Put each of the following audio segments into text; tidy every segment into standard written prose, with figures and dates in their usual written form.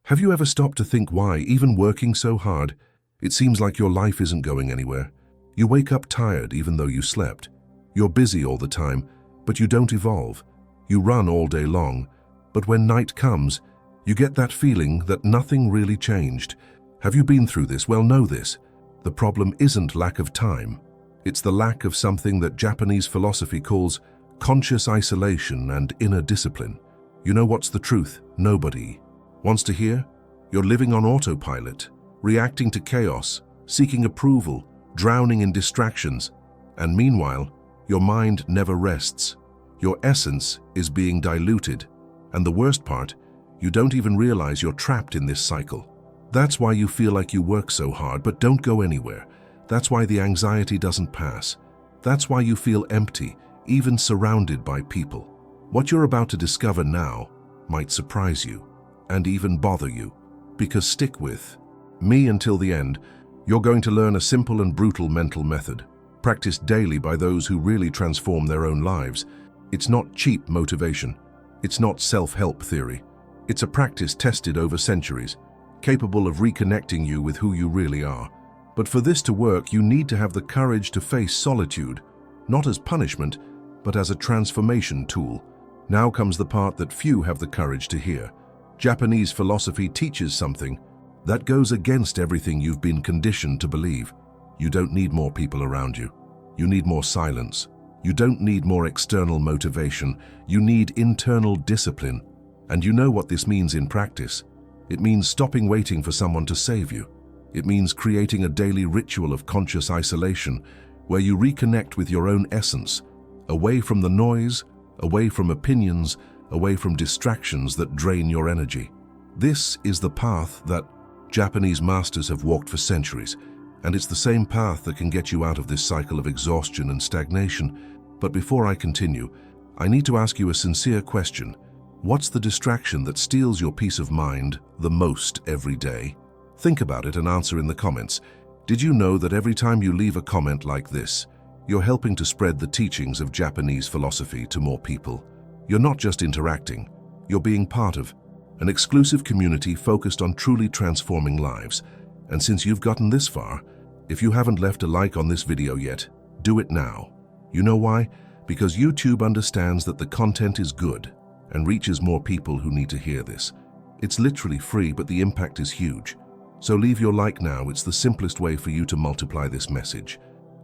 Have you ever stopped to think why, even working so hard, it seems like your life isn't going anywhere? You wake up tired even though you slept. You're busy all the time, but you don't evolve. You run all day long, but when night comes, you get that feeling that nothing really changed. Have you been through this? Well, know this. The problem isn't lack of time. It's the lack of something that Japanese philosophy calls conscious isolation and inner discipline. You know what's the truth? Nobody wants to hear? You're living on autopilot, reacting to chaos, seeking approval, drowning in distractions, and meanwhile, your mind never rests. Your essence is being diluted, and the worst part, you don't even realize you're trapped in this cycle. That's why you feel like you work so hard but don't go anywhere. That's why the anxiety doesn't pass. That's why you feel empty, even surrounded by people. What you're about to discover now might surprise you and even bother you, because stick with me until the end. You're going to learn a simple and brutal mental method, practiced daily by those who really transform their own lives. It's not cheap motivation. It's not self-help theory. It's a practice tested over centuries, capable of reconnecting you with who you really are. But for this to work, you need to have the courage to face solitude, not as punishment, but as a transformation tool. Now comes the part that few have the courage to hear. Japanese philosophy teaches something that goes against everything you've been conditioned to believe. You don't need more people around you. You need more silence. You don't need more external motivation. You need internal discipline. And you know what this means in practice. It means stopping waiting for someone to save you. It means creating a daily ritual of conscious isolation where you reconnect with your own essence, away from the noise, away from opinions, away from distractions that drain your energy. This is the path that Japanese masters have walked for centuries, and it's the same path that can get you out of this cycle of exhaustion and stagnation. But before I continue, I need to ask you a sincere question. What's the distraction that steals your peace of mind the most every day? Think about it and answer in the comments. Did you know that every time you leave a comment like this, you're helping to spread the teachings of Japanese philosophy to more people? You're not just interacting, you're being part of an exclusive community focused on truly transforming lives. And since you've gotten this far, if you haven't left a like on this video yet, do it now. You know why? Because YouTube understands that the content is good and reaches more people who need to hear this. It's literally free, but the impact is huge. So leave your like now. It's the simplest way for you to multiply this message.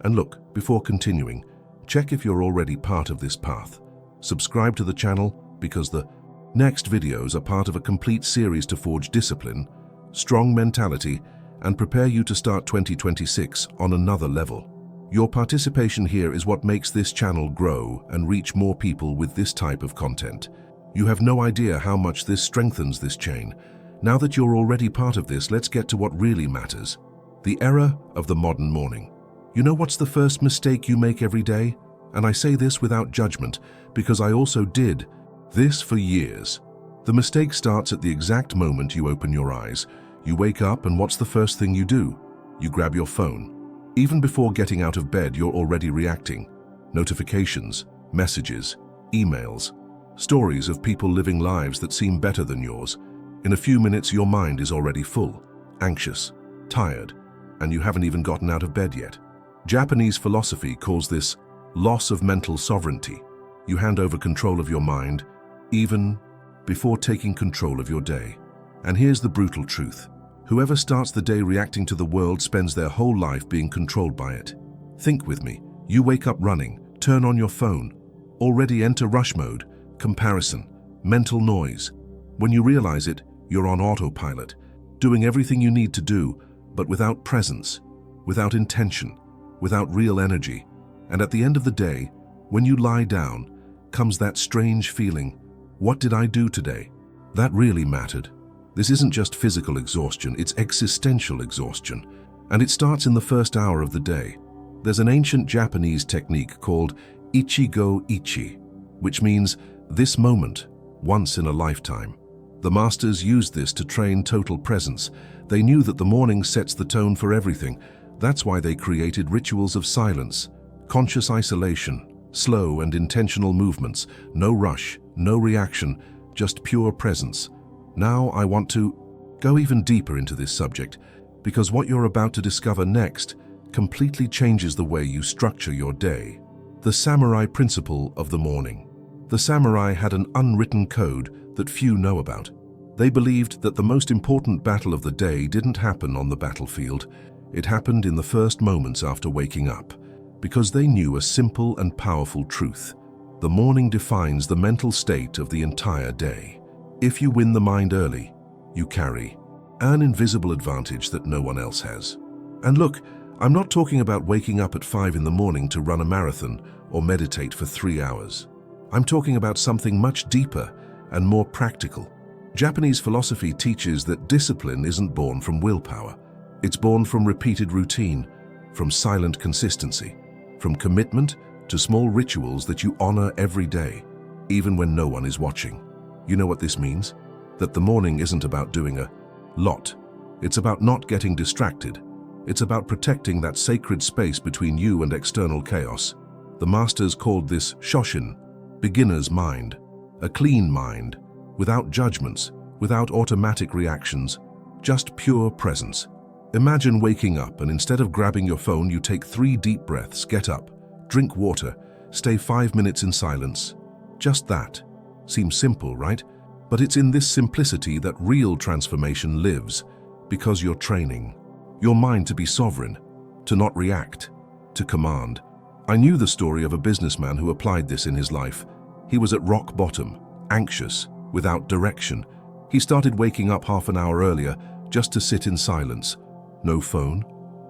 And look, before continuing, check if you're already part of this path. Subscribe to the channel because the next videos are part of a complete series to forge discipline, strong mentality, and prepare you to start 2026 on another level. Your participation here is what makes this channel grow and reach more people with this type of content. You have no idea how much this strengthens this chain. Now that you're already part of this, let's get to what really matters. The error of the modern morning. You know what's the first mistake you make every day? And I say this without judgment, because I also did this for years. The mistake starts at the exact moment you open your eyes. You wake up, and what's the first thing you do? You grab your phone. Even before getting out of bed, you're already reacting. Notifications, messages, emails, stories of people living lives that seem better than yours. In a few minutes, your mind is already full, anxious, tired, and you haven't even gotten out of bed yet. Japanese philosophy calls this loss of mental sovereignty. You hand over control of your mind, even before taking control of your day. And here's the brutal truth. Whoever starts the day reacting to the world spends their whole life being controlled by it. Think with me. You wake up running, turn on your phone, already enter rush mode, comparison, mental noise. When you realize it, you're on autopilot, doing everything you need to do, but without presence, without intention, without real energy. And at the end of the day, when you lie down, comes that strange feeling, what did I do today? That really mattered. This isn't just physical exhaustion, it's existential exhaustion. And it starts in the first hour of the day. There's an ancient Japanese technique called ichigo ichi, which means this moment, once in a lifetime. The masters used this to train total presence. They knew that the morning sets the tone for everything. That's why they created rituals of silence, conscious isolation, slow and intentional movements, no rush, no reaction, just pure presence. Now I want to go even deeper into this subject, because what you're about to discover next completely changes the way you structure your day. The samurai principle of the morning. The samurai had an unwritten code that few know about. They believed that the most important battle of the day didn't happen on the battlefield. It happened in the first moments after waking up, because they knew a simple and powerful truth. The morning defines the mental state of the entire day. If you win the mind early, you carry an invisible advantage that no one else has. And look, I'm not talking about waking up at 5 in the morning to run a marathon or meditate for 3 hours. I'm talking about something much deeper and more practical. Japanese philosophy teaches that discipline isn't born from willpower. It's born from repeated routine, from silent consistency, from commitment to small rituals that you honor every day, even when no one is watching. You know what this means? That the morning isn't about doing a lot. It's about not getting distracted. It's about protecting that sacred space between you and external chaos. The masters called this shoshin, beginner's mind, a clean mind, without judgments, without automatic reactions, just pure presence. Imagine waking up and instead of grabbing your phone, you take 3 deep breaths, get up, drink water, stay 5 minutes in silence. Just that. Seems simple, right? But it's in this simplicity that real transformation lives, because you're training your mind to be sovereign, to not react, to command. I knew the story of a businessman who applied this in his life. He was at rock bottom, anxious, without direction. He started waking up half an hour earlier just to sit in silence. No phone,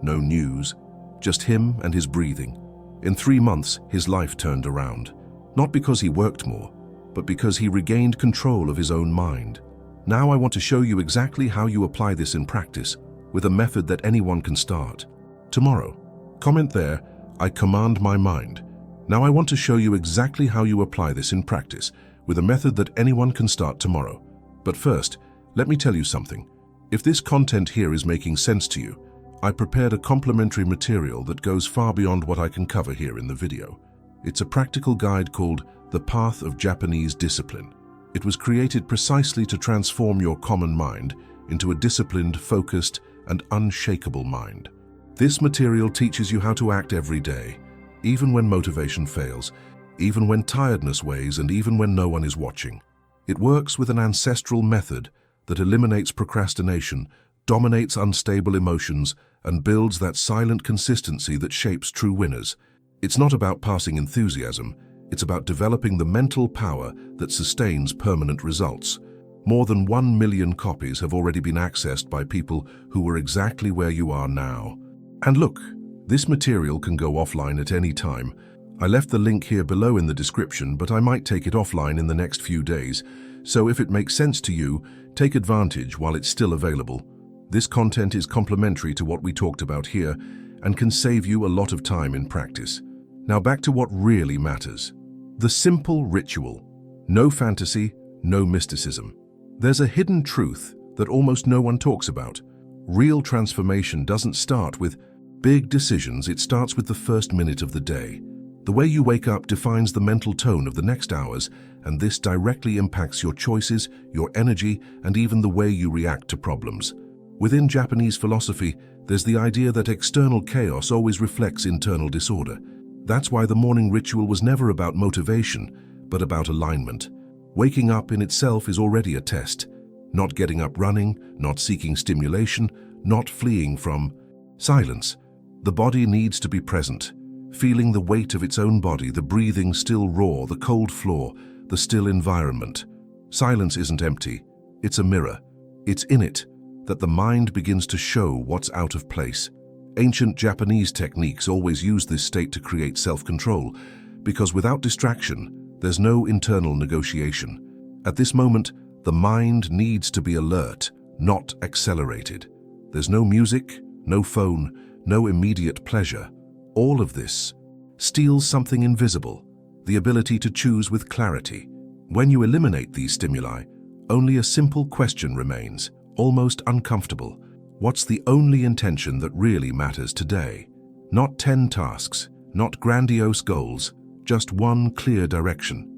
no news, just him and his breathing. In 3 months, his life turned around. Not because he worked more, but because he regained control of his own mind. Now I want to show you exactly how you apply this in practice, with a method that anyone can start. Tomorrow. Comment there, I command my mind. Now I want to show you exactly how you apply this in practice, with a method that anyone can start tomorrow. But first, let me tell you something. If this content here is making sense to you, I prepared a complementary material that goes far beyond what I can cover here in the video. It's a practical guide called The Path of Japanese Discipline. It was created precisely to transform your common mind into a disciplined, focused, and unshakable mind. This material teaches you how to act every day, even when motivation fails, even when tiredness weighs, and even when no one is watching. It works with an ancestral method that eliminates procrastination, dominates unstable emotions, and builds that silent consistency that shapes true winners. It's not about passing enthusiasm, it's about developing the mental power that sustains permanent results. More than 1 million copies have already been accessed by people who were exactly where you are now. And look, this material can go offline at any time. I left the link here below in the description, but I might take it offline in the next few days. So if it makes sense to you, take advantage while it's still available. This content is complementary to what we talked about here and can save you a lot of time in practice. Now back to what really matters. The simple ritual. No fantasy, no mysticism. There's a hidden truth that almost no one talks about. Real transformation doesn't start with big decisions, it starts with the first minute of the day. The way you wake up defines the mental tone of the next hours, and this directly impacts your choices, your energy, and even the way you react to problems. Within Japanese philosophy, there's the idea that external chaos always reflects internal disorder. That's why the morning ritual was never about motivation, but about alignment. Waking up in itself is already a test. Not getting up running, not seeking stimulation, not fleeing from silence. The body needs to be present, feeling the weight of its own body, the breathing still raw, the cold floor, the still environment. Silence isn't empty, it's a mirror. It's in it that the mind begins to show what's out of place. Ancient Japanese techniques always used this state to create self-control, because without distraction, there's no internal negotiation. At this moment, the mind needs to be alert, not accelerated. There's no music, no phone, no immediate pleasure. All of this steals something invisible, the ability to choose with clarity. When you eliminate these stimuli, only a simple question remains, almost uncomfortable. What's the only intention that really matters today? Not 10 tasks, not grandiose goals, just one clear direction.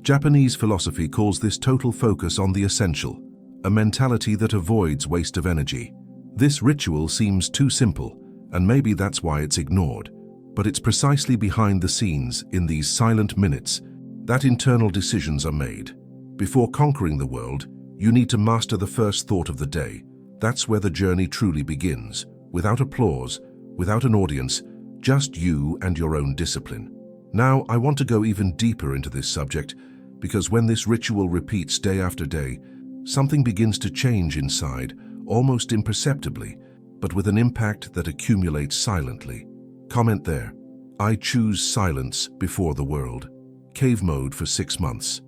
Japanese philosophy calls this total focus on the essential. a mentality that avoids waste of energy. This ritual seems too simple, and maybe that's why it's ignored. But it's precisely behind the scenes, in these silent minutes, that internal decisions are made. Before conquering the world, you need to master the first thought of the day. That's where the journey truly begins, without applause, without an audience, just you and your own discipline. Now, I want to go even deeper into this subject, because when this ritual repeats day after day, something begins to change inside, almost imperceptibly, but with an impact that accumulates silently. Comment there. I choose silence before the world. Cave mode for 6 months.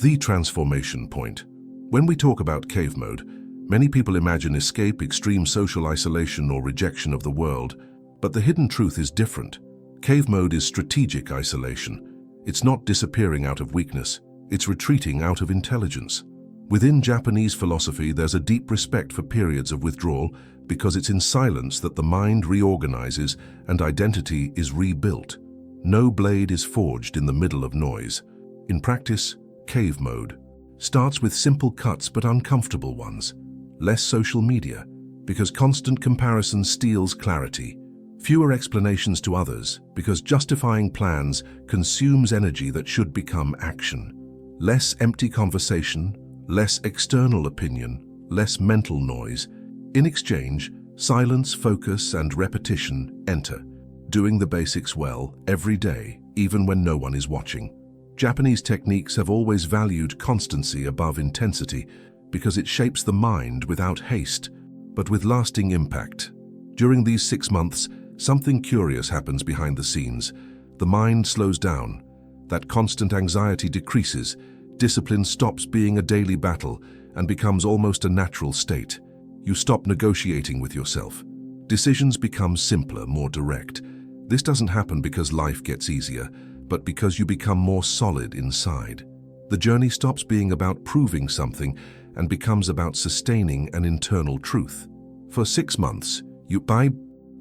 The transformation point. When we talk about cave mode, many people imagine escape, extreme social isolation, or rejection of the world. But the hidden truth is different. Cave mode is strategic isolation. It's not disappearing out of weakness. It's retreating out of intelligence. Within Japanese philosophy, there's a deep respect for periods of withdrawal because it's in silence that the mind reorganizes and identity is rebuilt. No blade is forged in the middle of noise. In practice, cave mode starts with simple cuts but uncomfortable ones. Less social media, because constant comparison steals clarity. Fewer explanations to others, because justifying plans consumes energy that should become action. Less empty conversation, less external opinion, less mental noise. In exchange, silence, focus, and repetition enter, doing the basics well every day, even when no one is watching. Japanese techniques have always valued constancy above intensity because it shapes the mind without haste, but with lasting impact. During these 6 months, something curious happens behind the scenes. The mind slows down. That constant anxiety decreases. Discipline stops being a daily battle and becomes almost a natural state. You stop negotiating with yourself. Decisions become simpler, more direct. This doesn't happen because life gets easier, but because you become more solid inside. The journey stops being about proving something and becomes about sustaining an internal truth. For 6 months, you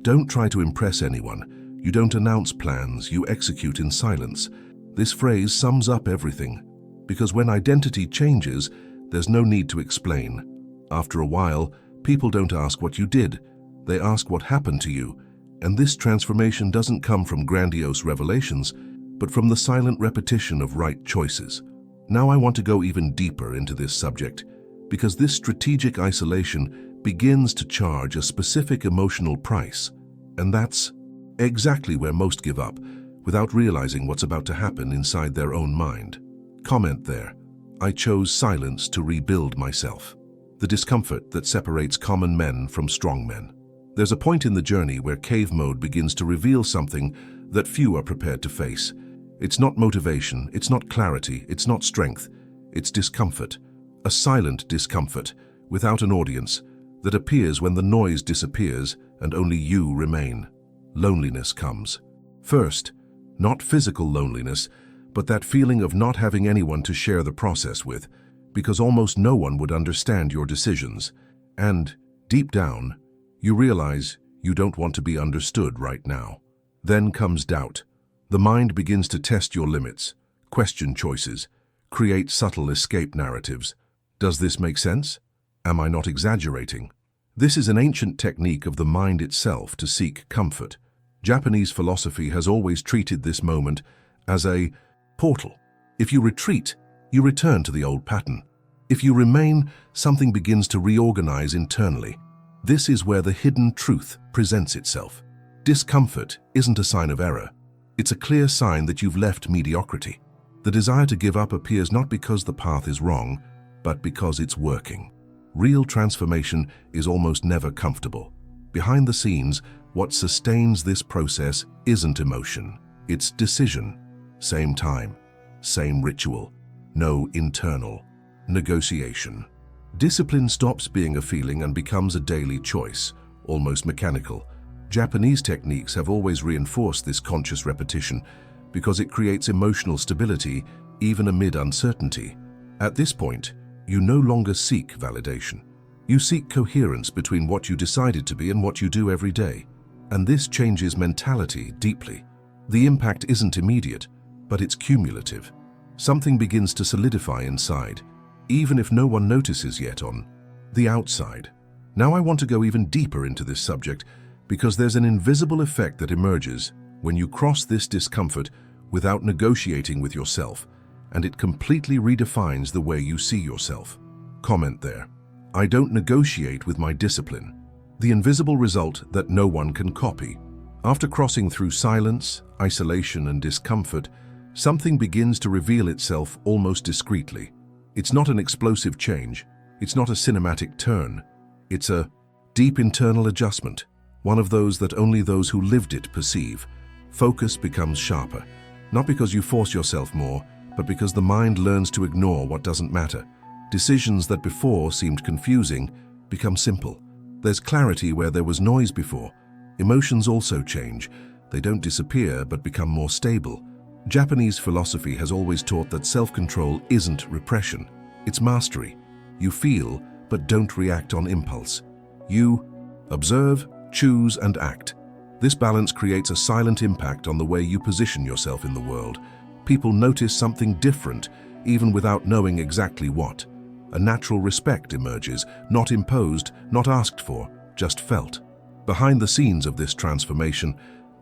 don't try to impress anyone. You don't announce plans, you execute in silence. This phrase sums up everything. Because when identity changes, there's no need to explain. After a while, people don't ask what you did. They ask what happened to you. And this transformation doesn't come from grandiose revelations, but from the silent repetition of right choices. Now I want to go even deeper into this subject, because this strategic isolation begins to charge a specific emotional price. And that's exactly where most give up, without realizing what's about to happen inside their own mind. Comment there. I chose silence to rebuild myself. The discomfort that separates common men from strong men. There's a point in the journey where cave mode begins to reveal something that few are prepared to face. It's not motivation, it's not clarity, it's not strength. It's discomfort. A silent discomfort, without an audience, that appears when the noise disappears and only you remain. Loneliness comes. First, not physical loneliness, but that feeling of not having anyone to share the process with, because almost no one would understand your decisions. And, deep down, you realize you don't want to be understood right now. Then comes doubt. The mind begins to test your limits, question choices, create subtle escape narratives. Does this make sense? Am I not exaggerating? This is an ancient technique of the mind itself to seek comfort. Japanese philosophy has always treated this moment as a portal. If you retreat, you return to the old pattern. If you remain, something begins to reorganize internally. This is where the hidden truth presents itself. Discomfort isn't a sign of error. It's a clear sign that you've left mediocrity. The desire to give up appears not because the path is wrong, but because it's working. Real transformation is almost never comfortable. Behind the scenes, what sustains this process isn't emotion, it's decision. Same time, same ritual, no internal negotiation. Discipline stops being a feeling and becomes a daily choice, almost mechanical. Japanese techniques have always reinforced this conscious repetition because it creates emotional stability even amid uncertainty. At this point, you no longer seek validation. You seek coherence between what you decided to be and what you do every day. And this changes mentality deeply. The impact isn't immediate, but it's cumulative. Something begins to solidify inside. even if no one notices yet on the outside. Now I want to go even deeper into this subject because there's an invisible effect that emerges when you cross this discomfort without negotiating with yourself, and it completely redefines the way you see yourself. Comment there. I don't negotiate with my discipline. The invisible result that no one can copy. After crossing through silence, isolation, and discomfort, something begins to reveal itself almost discreetly. It's not an explosive change. It's not a cinematic turn. It's a deep internal adjustment, one of those that only those who lived it perceive. Focus becomes sharper, not because you force yourself more, but because the mind learns to ignore what doesn't matter. Decisions that before seemed confusing become simple. There's clarity where there was noise before. Emotions also change. They don't disappear, but become more stable. Japanese philosophy has always taught that self-control isn't repression. It's mastery. You feel, but don't react on impulse. You observe, choose, and act. This balance creates a silent impact on the way you position yourself in the world. People notice something different, even without knowing exactly what. A natural respect emerges, not imposed, not asked for, just felt. Behind the scenes of this transformation,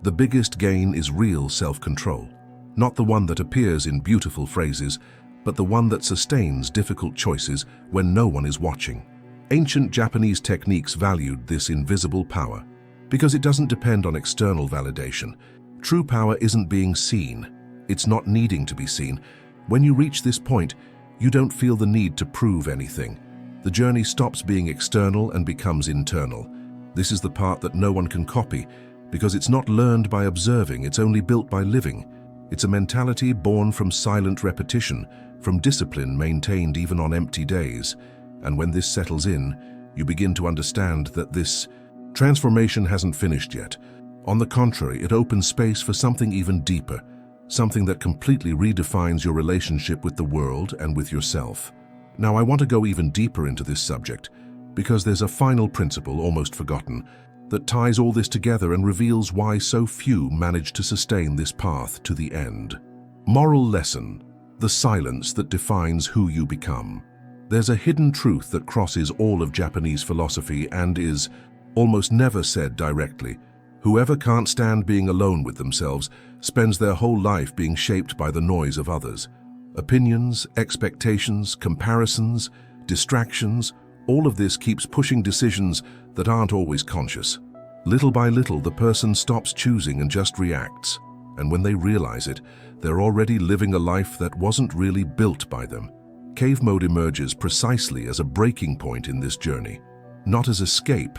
the biggest gain is real self-control. Not the one that appears in beautiful phrases, but the one that sustains difficult choices when no one is watching. Ancient Japanese techniques valued this invisible power because it doesn't depend on external validation. True power isn't being seen. It's not needing to be seen. When you reach this point, you don't feel the need to prove anything. The journey stops being external and becomes internal. This is the part that no one can copy because it's not learned by observing, it's only built by living. It's a mentality born from silent repetition, from discipline maintained even on empty days. And when this settles in, you begin to understand that this transformation hasn't finished yet. On the contrary, it opens space for something even deeper, something that completely redefines your relationship with the world and with yourself. Now, I want to go even deeper into this subject because there's a final principle, almost forgotten, that ties all this together and reveals why so few manage to sustain this path to the end. Moral lesson: the silence that defines who you become. There's a hidden truth that crosses all of Japanese philosophy and is almost never said directly. Whoever can't stand being alone with themselves spends their whole life being shaped by the noise of others. Opinions, expectations, comparisons, distractions, all of this keeps pushing decisions that aren't always conscious. Little by little, the person stops choosing and just reacts. And when they realize it, they're already living a life that wasn't really built by them. Cave mode emerges precisely as a breaking point in this journey, not as escape,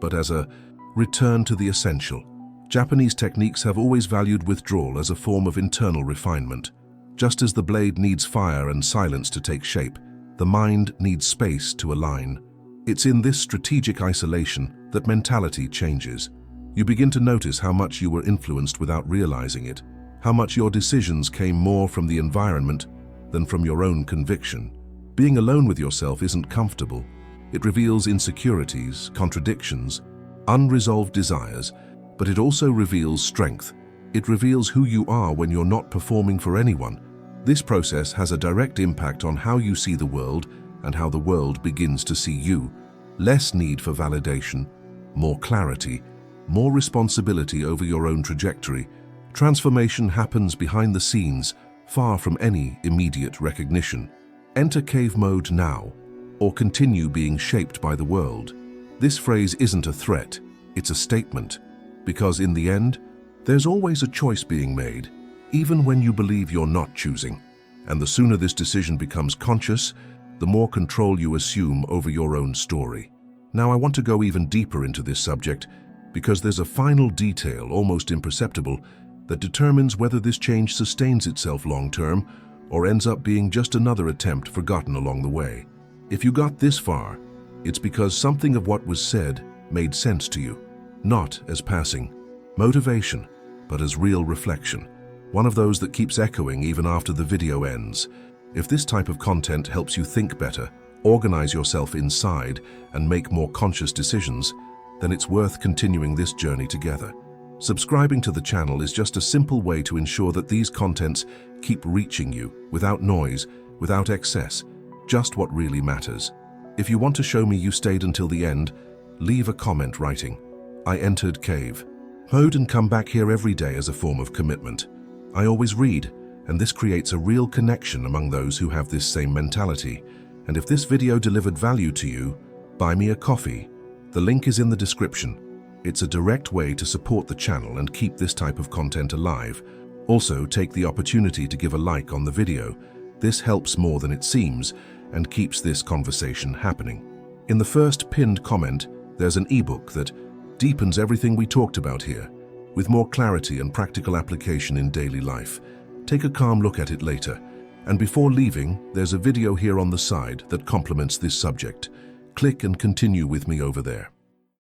but as a return to the essential. Japanese techniques have always valued withdrawal as a form of internal refinement. Just as the blade needs fire and silence to take shape, the mind needs space to align. It's in this strategic isolation that mentality changes. You begin to notice how much you were influenced without realizing it, how much your decisions came more from the environment than from your own conviction. Being alone with yourself isn't comfortable. It reveals insecurities, contradictions, unresolved desires, but it also reveals strength. It reveals who you are when you're not performing for anyone. This process has a direct impact on how you see the world and how the world begins to see you. Less need for validation, more clarity, more responsibility over your own trajectory. Transformation happens behind the scenes, far from any immediate recognition. Enter cave mode now, or continue being shaped by the world. This phrase isn't a threat, it's a statement, because in the end, there's always a choice being made, even when you believe you're not choosing. And the sooner this decision becomes conscious, the more control you assume over your own story. Now, I want to go even deeper into this subject because there's a final detail, almost imperceptible, that determines whether this change sustains itself long-term or ends up being just another attempt forgotten along the way. If you got this far, it's because something of what was said made sense to you, not as passing motivation, but as real reflection, one of those that keeps echoing even after the video ends. If this type of content helps you think better, organize yourself inside, and make more conscious decisions, then it's worth continuing this journey together. Subscribing to the channel is just a simple way to ensure that these contents keep reaching you without noise, without excess, just what really matters. If you want to show me you stayed until the end, leave a comment writing, "I entered cave mode," and come back here every day as a form of commitment. I always read, and this creates a real connection among those who have this same mentality. And if this video delivered value to you, buy me a coffee. The link is in the description. It's a direct way to support the channel and keep this type of content alive. Also, take the opportunity to give a like on the video. This helps more than it seems and keeps this conversation happening. In the first pinned comment, there's an ebook that deepens everything we talked about here, with more clarity and practical application in daily life. Take a calm look at it later. And before leaving, there's a video here on the side that complements this subject. Click and continue with me over there.